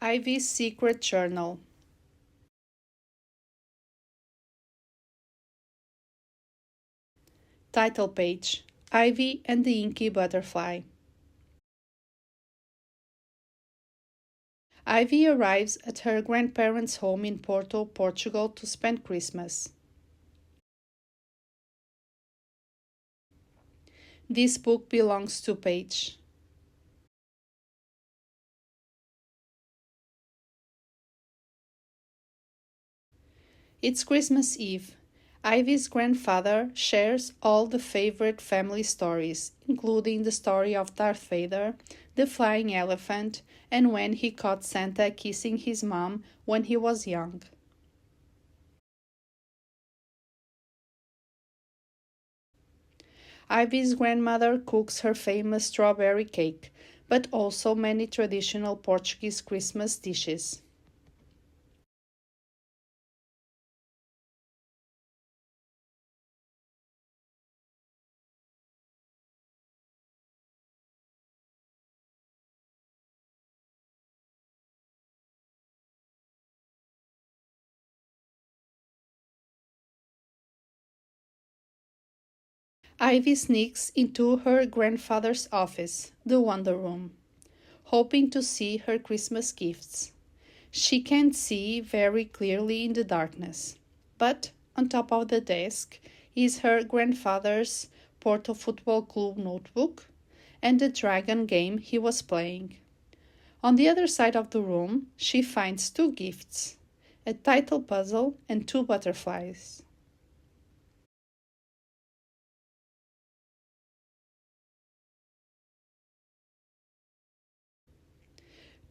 Ivy's Secret Journal. Title page: Ivy and the Inky Butterfly. Ivy arrives at her grandparents' home in Porto, Portugal to spend Christmas. This book belongs to Paige. It's Christmas Eve. Ivy's grandfather shares all the favorite family stories, including the story of Darth Vader, the flying elephant, and when he caught Santa kissing his mom when he was young. Ivy's grandmother cooks her famous strawberry cake, but also many traditional Portuguese Christmas dishes. Ivy sneaks into her grandfather's office, the Wonder Room, hoping to see her Christmas gifts. She can't see very clearly in the darkness, but on top of the desk is her grandfather's Porto Football Club notebook and the dragon game he was playing. On the other side of the room, she finds two gifts: a title puzzle and two butterflies.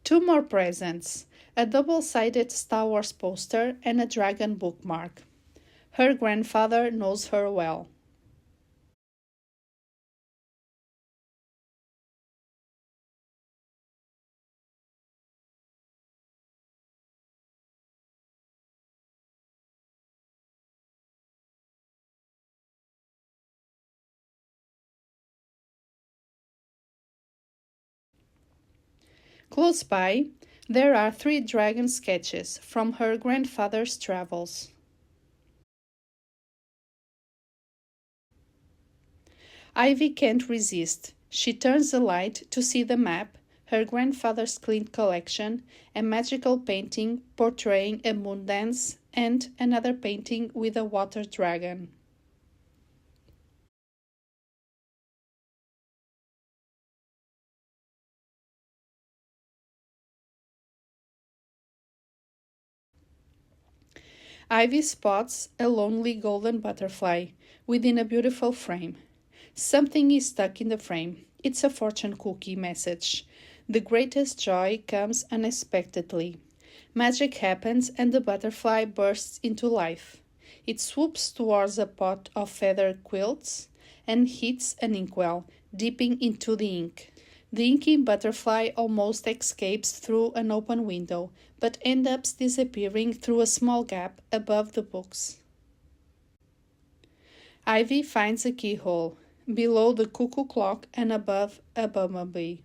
Two more presents: a double-sided Star Wars poster and a dragon bookmark. Her grandfather knows her well. Close by, there are three dragon sketches from her grandfather's travels. Ivy can't resist. She turns the light to see the map, her grandfather's clean collection, a magical painting portraying a moon dance, and another painting with a water dragon. Ivy spots a lonely golden butterfly within a beautiful frame. Something is stuck in the frame. It's a fortune cookie message. The greatest joy comes unexpectedly. Magic happens and the butterfly bursts into life. It swoops towards a pot of feather quilts and hits an inkwell, dipping into the ink. The inky butterfly almost escapes through an open window, but ends up disappearing through a small gap above the books. Ivy finds a keyhole, below the cuckoo clock and above a bumblebee.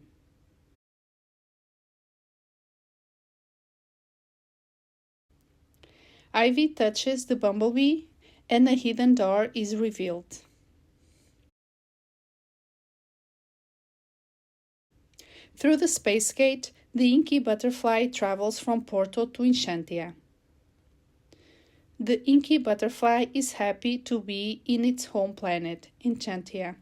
Ivy touches the bumblebee and a hidden door is revealed. Through the space gate, the inky butterfly travels from Porto to Enchantia. The inky butterfly is happy to be in its home planet, Enchantia.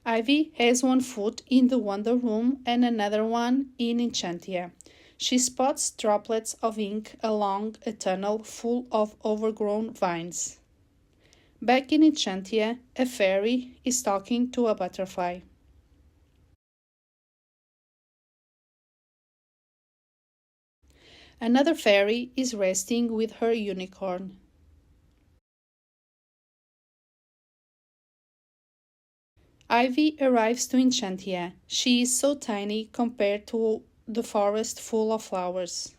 Ivy has one foot in the Wonder Room and another one in Enchantia. She spots droplets of ink along a tunnel full of overgrown vines. Back in Enchantia, a fairy is talking to a butterfly. Another fairy is resting with her unicorn. Ivy arrives to Enchantia. She is so tiny compared to the forest full of flowers.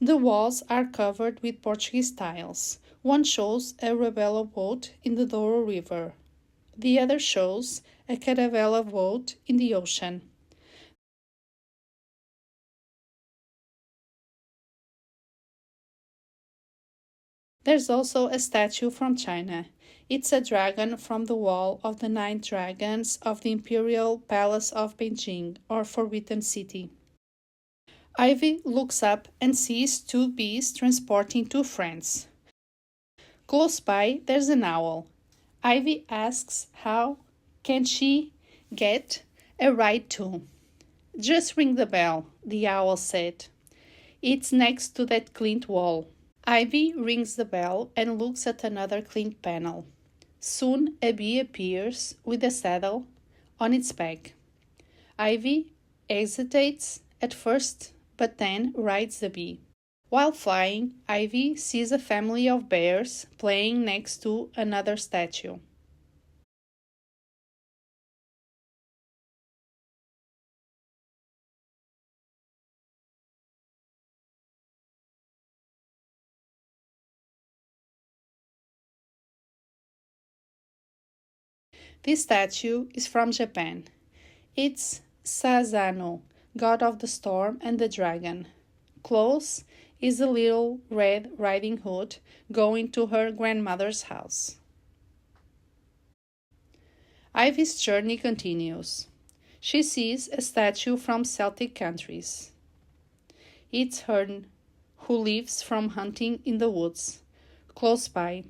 The walls are covered with Portuguese tiles. One shows a Rebelo boat in the Douro River. The other shows a Caravela boat in the ocean. There's also a statue from China. It's a dragon from the wall of the 9 dragons of the Imperial Palace of Beijing, or Forbidden City. Ivy looks up and sees 2 bees transporting 2 friends. Close by, there's an owl. Ivy asks how can she get a ride too. Just ring the bell, the owl said. It's next to that clint wall. Ivy rings the bell and looks at another clint panel. Soon a bee appears with a saddle on its back. Ivy hesitates at first, but then rides the bee. While flying, Ivy sees a family of bears playing next to another statue. This statue is from Japan. It's Sazano, god of the storm and the dragon. Close is a little Red Riding Hood going to her grandmother's house. Ivy's journey continues. She sees a statue from Celtic countries. It's Hearn, who lives from hunting in the woods. Close by,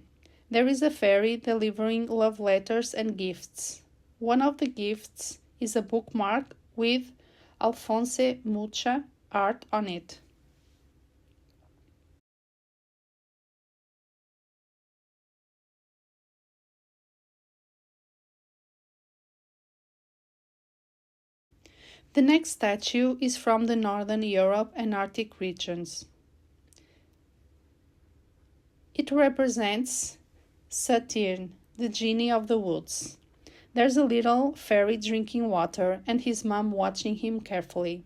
there is a fairy delivering love letters and gifts. One of the gifts is a bookmark with Alphonse Mucha art on it. The next statue is from the Northern Europe and Arctic regions. It represents Saturn, the genie of the woods. There's a little fairy drinking water and his mom watching him carefully.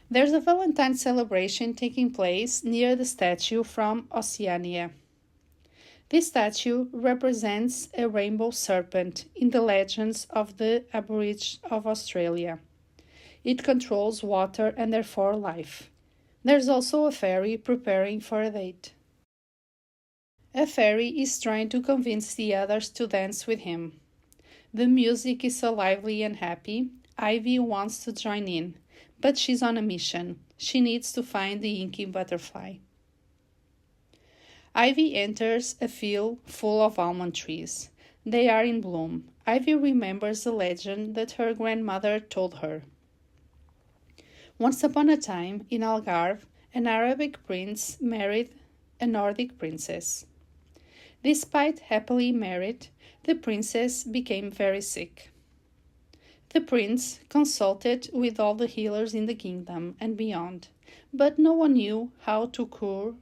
There's a Valentine celebration taking place near the statue from Oceania. This statue represents a rainbow serpent in the legends of the Aborigines of Australia. It controls water and therefore life. There's also a fairy preparing for a date. A fairy is trying to convince the others to dance with him. The music is so lively and happy, Ivy wants to join in, but she's on a mission. She needs to find the Inky Butterfly. Ivy enters a field full of almond trees. They are in bloom. Ivy remembers a legend that her grandmother told her. Once upon a time, in Algarve, an Arabic prince married a Nordic princess. Despite happily married, the princess became very sick. The prince consulted with all the healers in the kingdom and beyond, but no one knew how to cure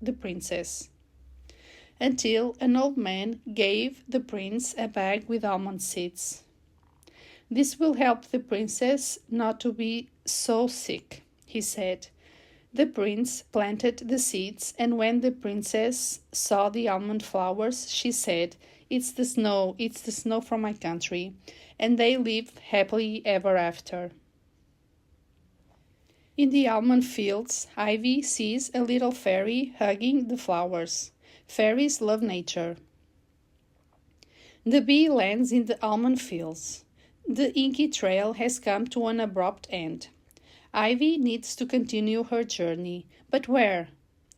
the princess. Until an old man gave the prince a bag with almond seeds. This will help the princess not to be so sick, he said. The prince planted the seeds, and when the princess saw the almond flowers, she said, it's the snow from my country, and they lived happily ever after. In the almond fields, Ivy sees a little fairy hugging the flowers. Fairies love nature. The bee lands in the almond fields. The inky trail has come to an abrupt end. Ivy needs to continue her journey, but where?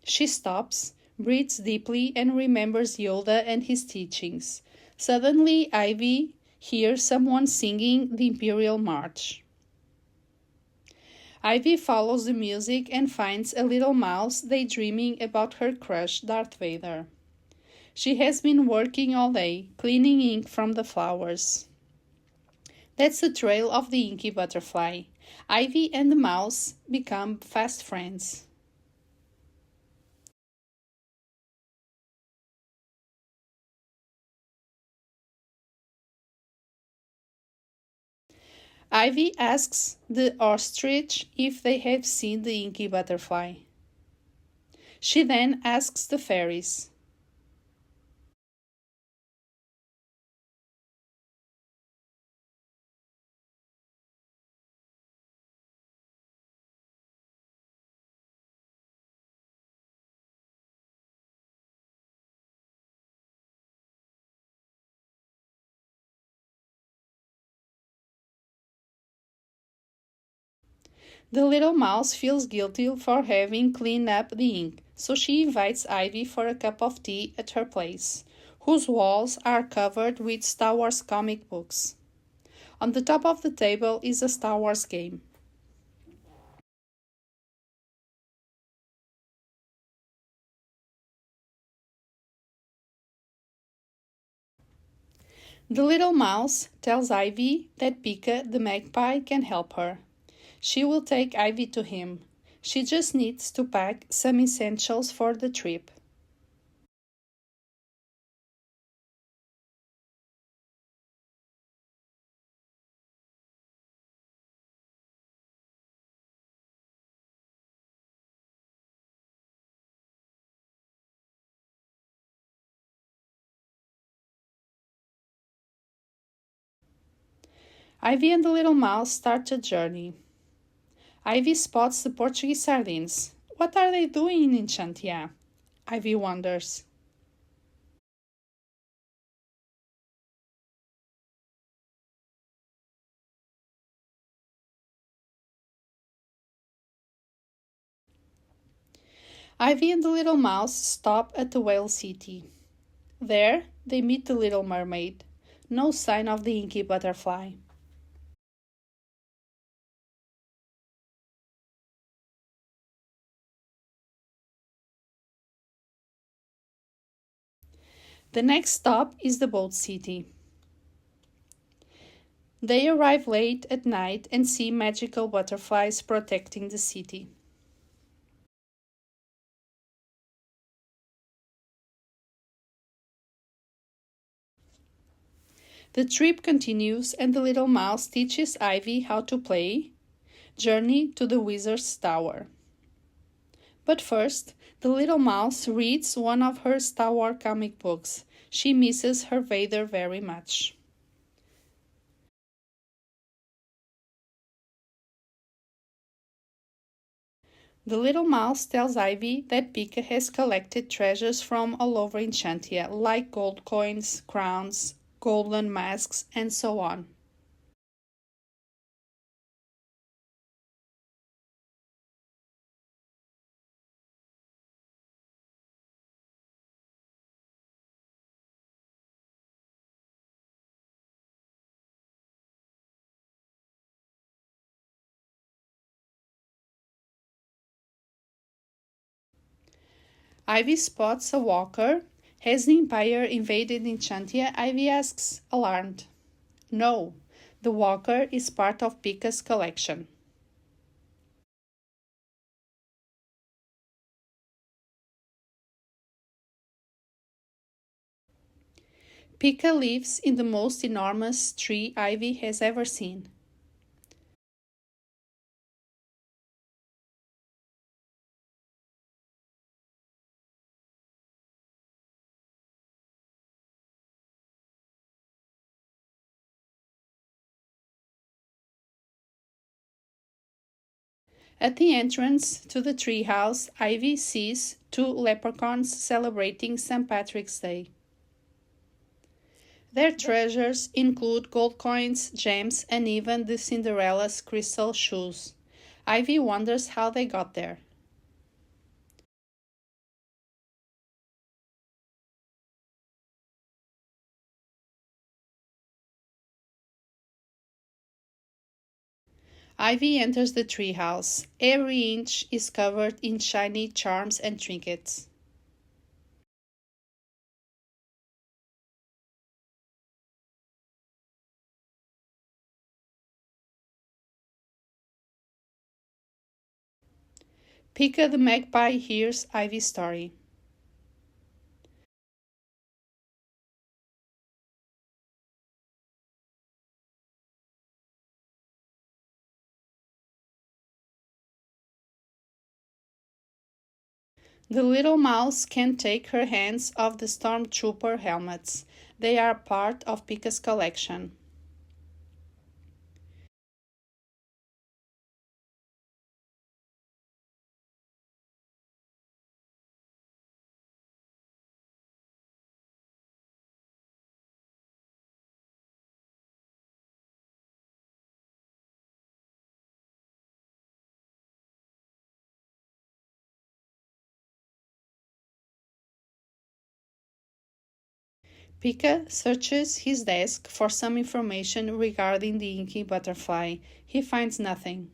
She stops, breathes deeply, and remembers Yoda and his teachings. Suddenly, Ivy hears someone singing the Imperial March. Ivy follows the music and finds a little mouse daydreaming about her crush, Darth Vader. She has been working all day, cleaning ink from the flowers. That's the trail of the Inky Butterfly. Ivy and the mouse become fast friends. Ivy asks the ostrich if they have seen the Inky Butterfly. She then asks the fairies. The little mouse feels guilty for having cleaned up the ink, so she invites Ivy for a cup of tea at her place, whose walls are covered with Star Wars comic books. On the top of the table is a Star Wars game. The little mouse tells Ivy that Pika the magpie can help her. She will take Ivy to him. She just needs to pack some essentials for the trip. Ivy and the little mouse start a journey. Ivy spots the Portuguese sardines. What are they doing in Chantia? Ivy wonders. Ivy and the little mouse stop at the whale city. There, they meet the little mermaid. No sign of the Inky Butterfly. The next stop is the boat city. They arrive late at night and see magical butterflies protecting the city. The trip continues and the little mouse teaches Ivy how to play Journey to the Wizard's Tower. But first, the little mouse reads one of her Star Wars comic books. She misses her Vader very much. The little mouse tells Ivy that Pika has collected treasures from all over Enchantia, like gold coins, crowns, golden masks, and so on. Ivy spots a walker. Has the Empire invaded Enchantia? Ivy asks, alarmed. No, the walker is part of Pika's collection. Pika lives in the most enormous tree Ivy has ever seen. At the entrance to the treehouse, Ivy sees two leprechauns celebrating St. Patrick's Day. Their treasures include gold coins, gems, and even the Cinderella's crystal shoes. Ivy wonders how they got there. Ivy enters the treehouse. Every inch is covered in shiny charms and trinkets. Pika the magpie hears Ivy's story. The little mouse can't take her hands off the stormtrooper helmets. They are part of Pika's collection. Pika searches his desk for some information regarding the Inky Butterfly. He finds nothing.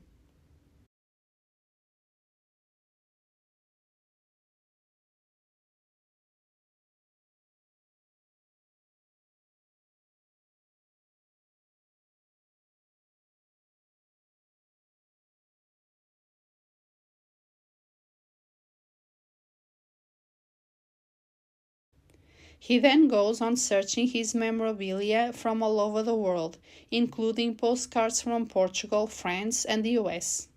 He then goes on searching his memorabilia from all over the world, including postcards from Portugal, France, and the US.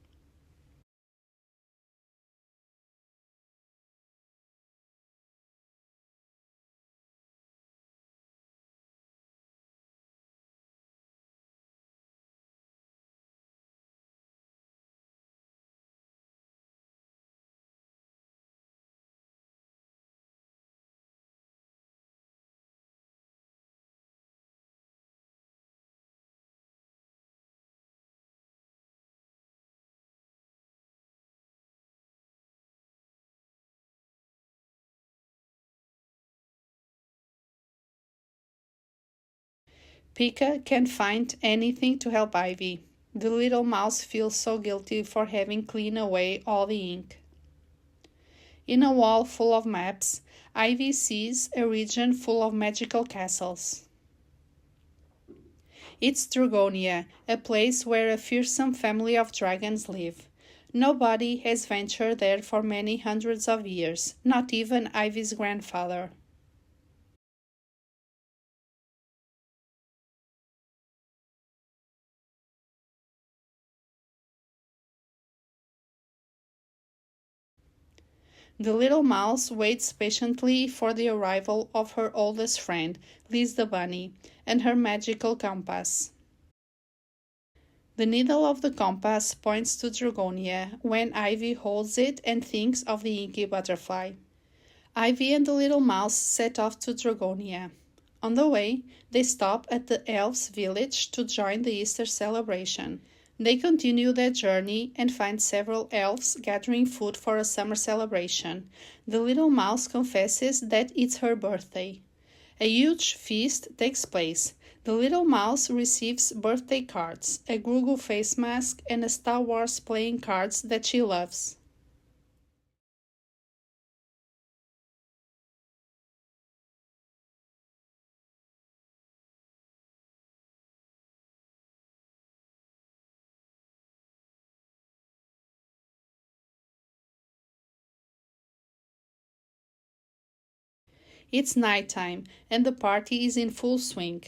Pika can't find anything to help Ivy. The little mouse feels so guilty for having cleaned away all the ink. In a wall full of maps, Ivy sees a region full of magical castles. It's Dragonia, a place where a fearsome family of dragons live. Nobody has ventured there for many hundreds of years, not even Ivy's grandfather. The little mouse waits patiently for the arrival of her oldest friend, Liz the bunny, and her magical compass. The needle of the compass points to Dragonia when Ivy holds it and thinks of the Inky Butterfly. Ivy and the little mouse set off to Dragonia. On the way, they stop at the elves' village to join the Easter celebration. They continue their journey and find several elves gathering food for a summer celebration. The little mouse confesses that it's her birthday. A huge feast takes place. The little mouse receives birthday cards, a Google face mask, and a Star Wars playing cards that she loves. It's nighttime, and the party is in full swing.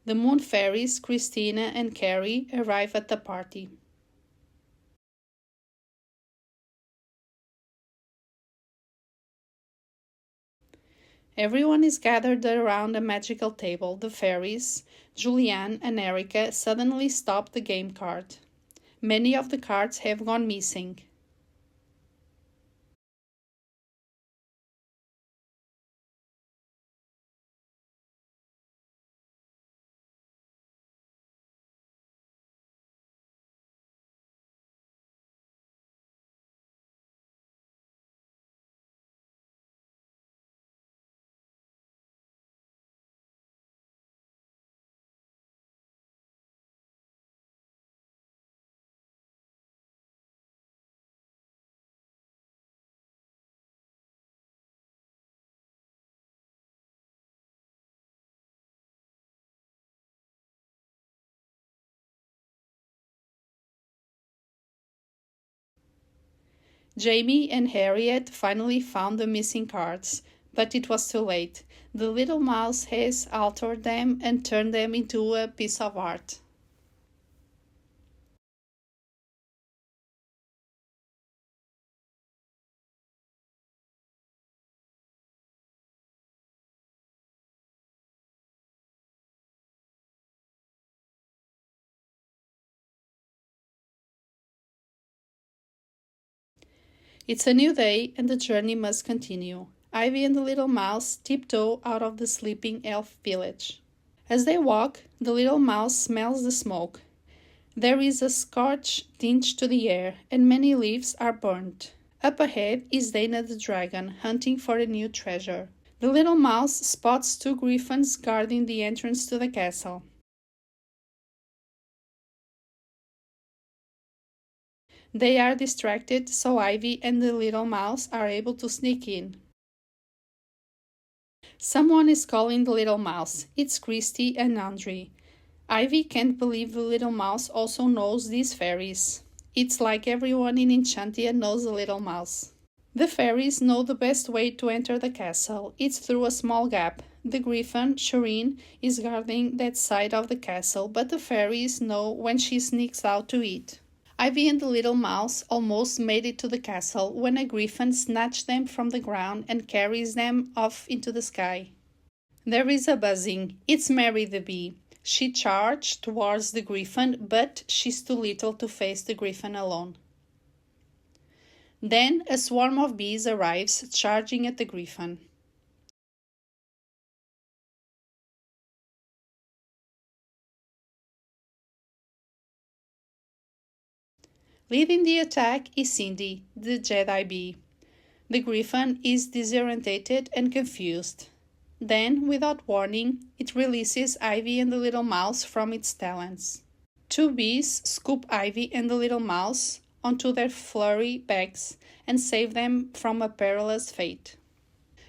The moon fairies, Christina and Carrie, arrive at the party. Everyone is gathered around a magical table. The fairies, Julianne and Erica, suddenly stop the game card. Many of the cards have gone missing. Jamie and Harriet finally found the missing cards, but it was too late. The little mouse has altered them and turned them into a piece of art. It's a new day and the journey must continue. Ivy and the little mouse tiptoe out of the sleeping elf village. As they walk, the little mouse smells the smoke. There is a scorch tinge to the air, and many leaves are burnt. Up ahead is Dana the dragon, hunting for a new treasure. The little mouse spots two griffins guarding the entrance to the castle. They are distracted, so Ivy and the little mouse are able to sneak in. Someone is calling the little mouse. It's Christy and Andre. Ivy can't believe the little mouse also knows these fairies. It's like everyone in Enchantia knows the little mouse. The fairies know the best way to enter the castle. It's through a small gap. The griffin, Shireen, is guarding that side of the castle, but the fairies know when she sneaks out to eat. Ivy and the little mouse almost made it to the castle when a griffin snatched them from the ground and carries them off into the sky. There is a buzzing. It's Mary the bee. She charged towards the griffin, but she's too little to face the griffin alone. Then a swarm of bees arrives, charging at the griffin. Leading the attack is Cindy, the Jedi bee. The griffin is disorientated and confused. Then, without warning, it releases Ivy and the little mouse from its talons. Two bees scoop Ivy and the little mouse onto their furry backs and save them from a perilous fate.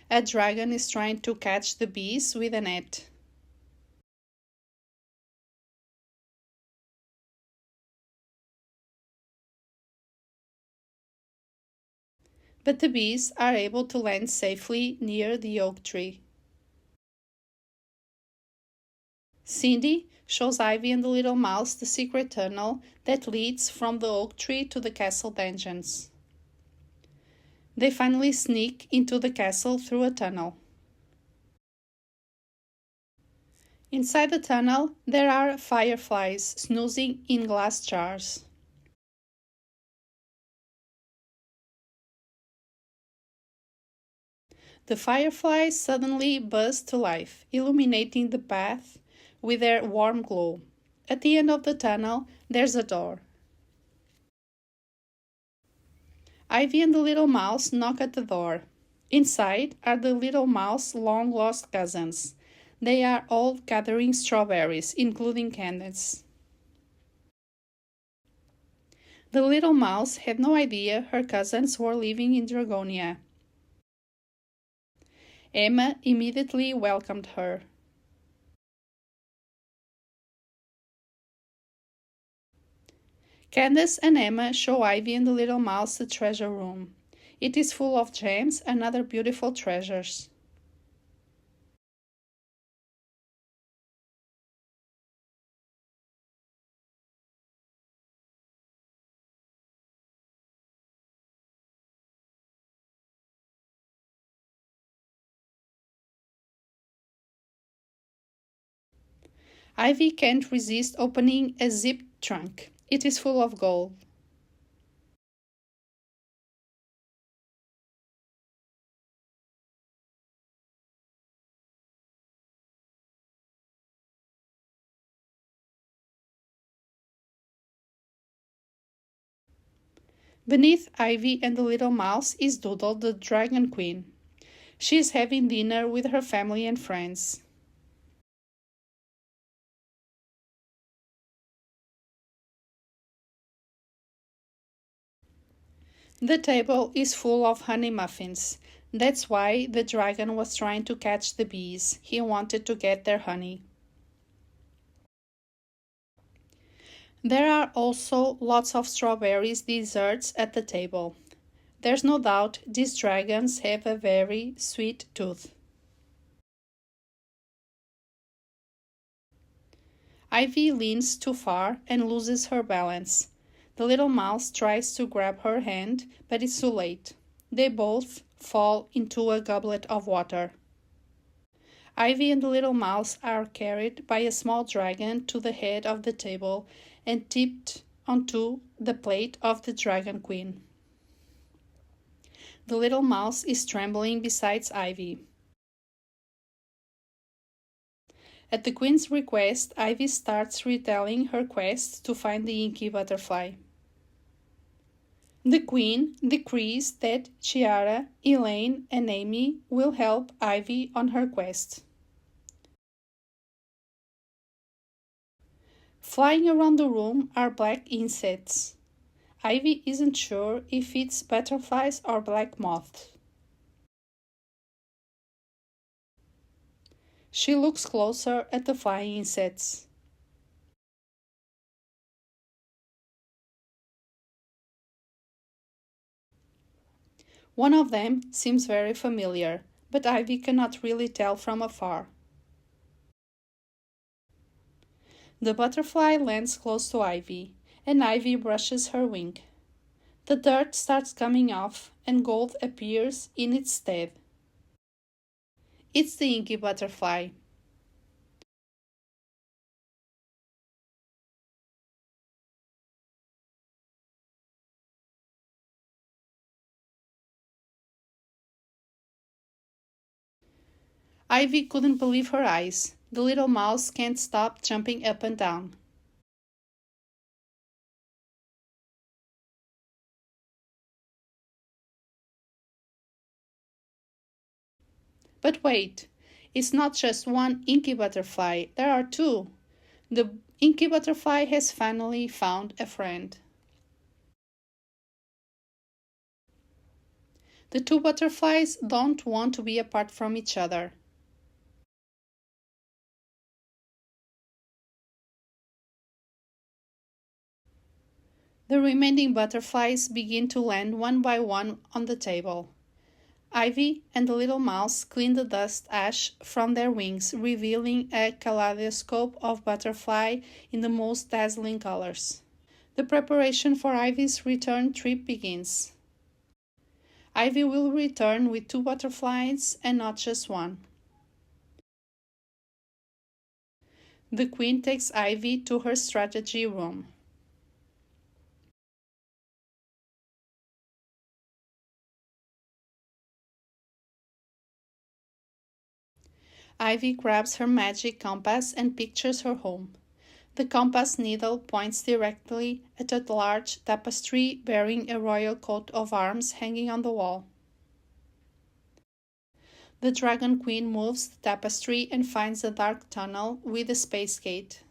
A dragon is trying to catch the bees with a net. But the bees are able to land safely near the oak tree. Cindy shows Ivy and the little mouse the secret tunnel that leads from the oak tree to the castle dungeons. They finally sneak into the castle through a tunnel. Inside the tunnel, there are fireflies snoozing in glass jars. The fireflies suddenly buzz to life, illuminating the path with their warm glow. At the end of the tunnel, there's a door. Ivy and the little mouse knock at the door. Inside are the little mouse long-lost cousins. They are all gathering strawberries, including Candace. The little mouse had no idea her cousins were living in Dragonia. Emma immediately welcomed her. Candace and Emma show Ivy and the little mouse the treasure room. It is full of gems and other beautiful treasures. Ivy can't resist opening a zipped trunk. It is full of gold. Beneath Ivy and the little mouse is Doodle, the dragon queen. She is having dinner with her family and friends. The table is full of honey muffins. That's why the dragon was trying to catch the bees. He wanted to get their honey. There are also lots of strawberries desserts at the table. There's no doubt these dragons have a very sweet tooth. Ivy leans too far and loses her balance. The little mouse tries to grab her hand, but it's too late. They both fall into a goblet of water. Ivy and the little mouse are carried by a small dragon to the head of the table and tipped onto the plate of the dragon queen. The little mouse is trembling beside Ivy. At the queen's request, Ivy starts retelling her quest to find the Inky Butterfly. The Queen decrees that Chiara, Elaine, and Amy will help Ivy on her quest. Flying around the room are black insects. Ivy isn't sure if it's butterflies or black moths. She looks closer at the flying insects. One of them seems very familiar, but Ivy cannot really tell from afar. The butterfly lands close to Ivy, and Ivy brushes her wing. The dirt starts coming off, and gold appears in its stead. It's the Inky Butterfly. Ivy couldn't believe her eyes. The little mouse can't stop jumping up and down. But wait, it's not just one Inky Butterfly, there are two. The Inky Butterfly has finally found a friend. The two butterflies don't want to be apart from each other. The remaining butterflies begin to land one by one on the table. Ivy and the little mouse clean the dust ash from their wings, revealing a kaleidoscope of butterfly in the most dazzling colors. The preparation for Ivy's return trip begins. Ivy will return with two butterflies and not just one. The Queen takes Ivy to her strategy room. Ivy grabs her magic compass and pictures her home. The compass needle points directly at a large tapestry bearing a royal coat of arms hanging on the wall. The Dragon Queen moves the tapestry and finds a dark tunnel with a space gate.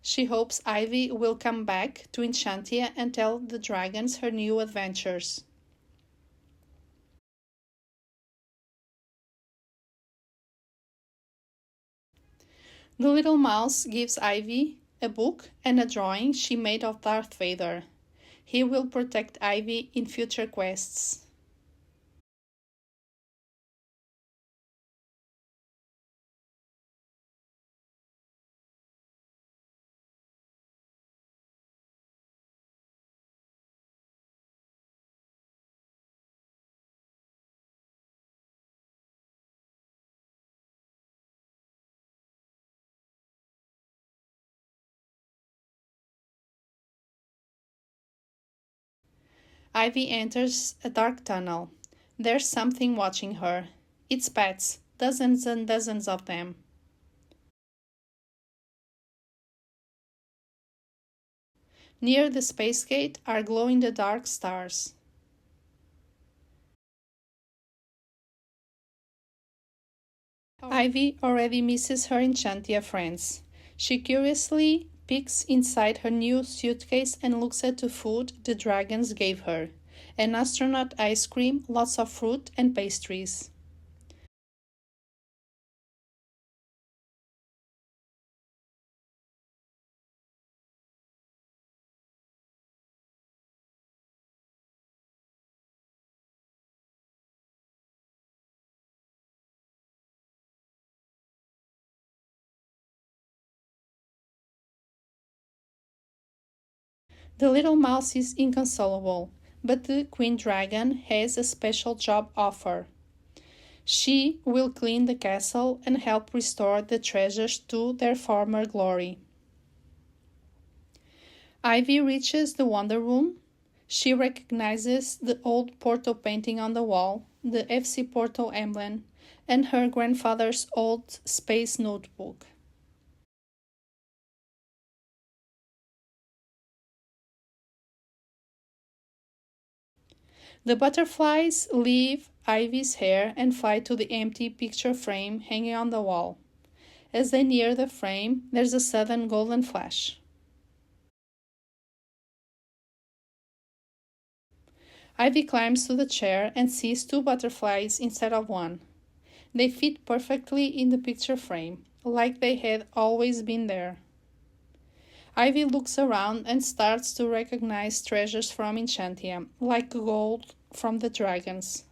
She hopes Ivy will come back to Enchantia and tell the dragons her new adventures. The little mouse gives Ivy a book and a drawing she made of Darth Vader. He will protect Ivy in future quests. Ivy enters a dark tunnel. There's something watching her. It's pets, dozens and dozens of them. Near the space gate are glow-in-the-dark stars. Ivy already misses her Enchantia friends. She curiously peeks inside her new suitcase and looks at the food the dragons gave her. An astronaut ice cream, lots of fruit and pastries. The little mouse is inconsolable, but the Queen Dragon has a special job offer. She will clean the castle and help restore the treasures to their former glory. Ivy reaches the Wonder Room. She recognizes the old Porto painting on the wall. the FC Porto emblem, and her grandfather's old space notebook. The butterflies leave Ivy's hair and fly to the empty picture frame hanging on the wall. As they near the frame, there's a sudden golden flash. Ivy climbs to the chair and sees two butterflies instead of one. They fit perfectly in the picture frame, like they had always been there. Ivy looks around and starts to recognize treasures from Enchantia, like gold from the dragons.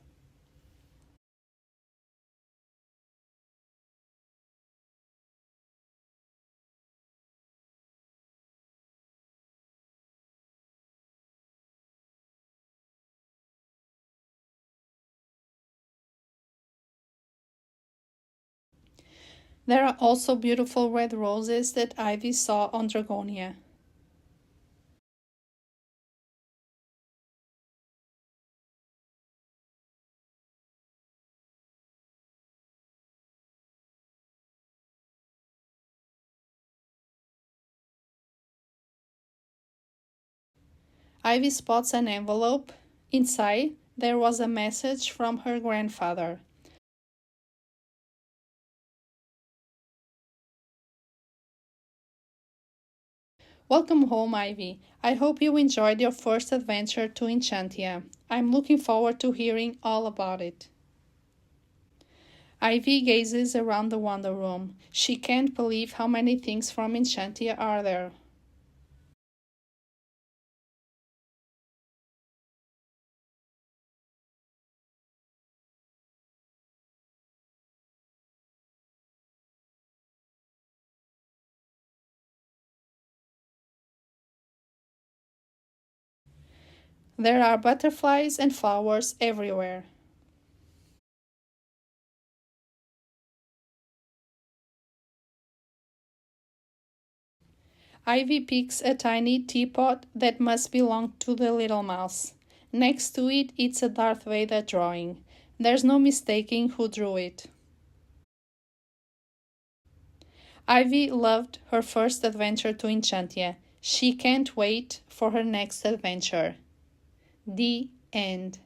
There are also beautiful red roses that Ivy saw on Dragonia. Ivy spots an envelope. Inside, there was a message from her grandfather. Welcome home, Ivy. I hope you enjoyed your first adventure to Enchantia. I'm looking forward to hearing all about it. Ivy gazes around the Wonder Room. She can't believe how many things from Enchantia are there. There are butterflies and flowers everywhere. Ivy picks a tiny teapot that must belong to the little mouse. Next to it, it's a Darth Vader drawing. There's no mistaking who drew it. Ivy loved her first adventure to Enchantia. She can't wait for her next adventure. The end.